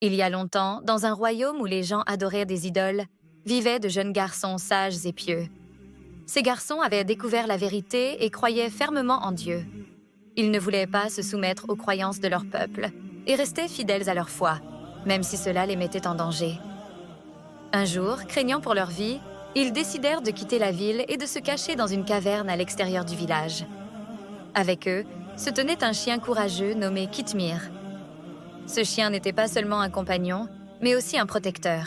Il y a longtemps, dans un royaume où les gens adoraient des idoles, vivaient de jeunes garçons sages et pieux. Ces garçons avaient découvert la vérité et croyaient fermement en Dieu. Ils ne voulaient pas se soumettre aux croyances de leur peuple et restaient fidèles à leur foi, même si cela les mettait en danger. Un jour, craignant pour leur vie, ils décidèrent de quitter la ville et de se cacher dans une caverne à l'extérieur du village. Avec eux se tenait un chien courageux nommé Kitmir. Ce chien n'était pas seulement un compagnon, mais aussi un protecteur.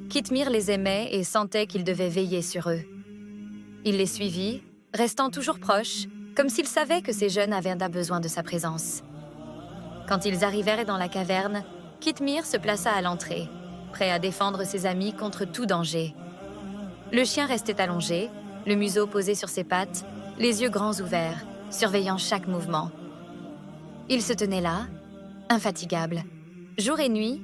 Kitmir les aimait et sentait qu'il devait veiller sur eux. Il les suivit, restant toujours proche, comme s'il savait que ces jeunes avaient besoin de sa présence. Quand ils arrivèrent dans la caverne, Kitmir se plaça à l'entrée, prêt à défendre ses amis contre tout danger. Le chien restait allongé, le museau posé sur ses pattes, les yeux grands ouverts, surveillant chaque mouvement. Il se tenait là, infatigable, jour et nuit,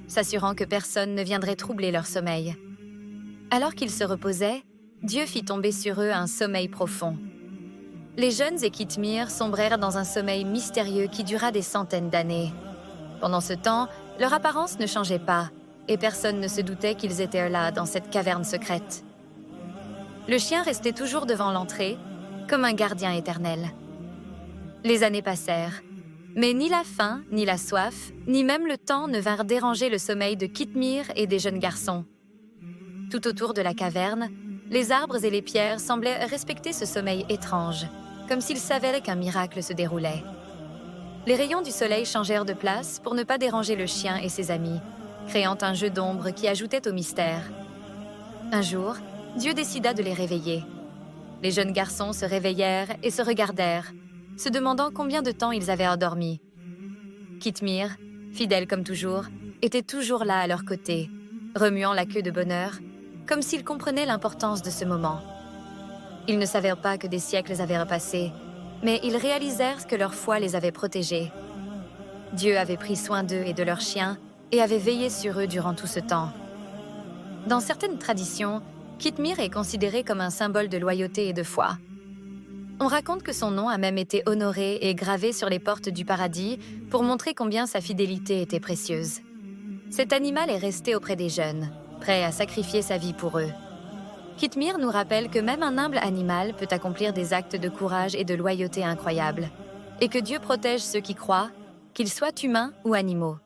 s'assurant que personne ne viendrait troubler leur sommeil. Alors qu'ils se reposaient, Dieu fit tomber sur eux un sommeil profond. Les jeunes et Kitmir sombrèrent dans un sommeil mystérieux qui dura des centaines d'années. Pendant ce temps, leur apparence ne changeait pas, et personne ne se doutait qu'ils étaient là, dans cette caverne secrète. Le chien restait toujours devant l'entrée, comme un gardien éternel. Les années passèrent, mais ni la faim, ni la soif, ni même le temps ne vinrent déranger le sommeil de Kitmir et des jeunes garçons. Tout autour de la caverne, les arbres et les pierres semblaient respecter ce sommeil étrange, comme s'ils savaient qu'un miracle se déroulait. Les rayons du soleil changèrent de place pour ne pas déranger le chien et ses amis, créant un jeu d'ombre qui ajoutait au mystère. Un jour, Dieu décida de les réveiller. Les jeunes garçons se réveillèrent et se regardèrent, se demandant combien de temps ils avaient endormi. Kitmir, fidèle comme toujours, était toujours là à leur côté, remuant la queue de bonheur, comme s'il comprenait l'importance de ce moment. Ils ne savaient pas que des siècles avaient repassé, mais ils réalisèrent que leur foi les avait protégés. Dieu avait pris soin d'eux et de leurs chiens et avait veillé sur eux durant tout ce temps. Dans certaines traditions, Kitmir est considéré comme un symbole de loyauté et de foi. On raconte que son nom a même été honoré et gravé sur les portes du paradis pour montrer combien sa fidélité était précieuse. Cet animal est resté auprès des jeunes, prêt à sacrifier sa vie pour eux. Kitmir nous rappelle que même un humble animal peut accomplir des actes de courage et de loyauté incroyables, et que Dieu protège ceux qui croient, qu'ils soient humains ou animaux.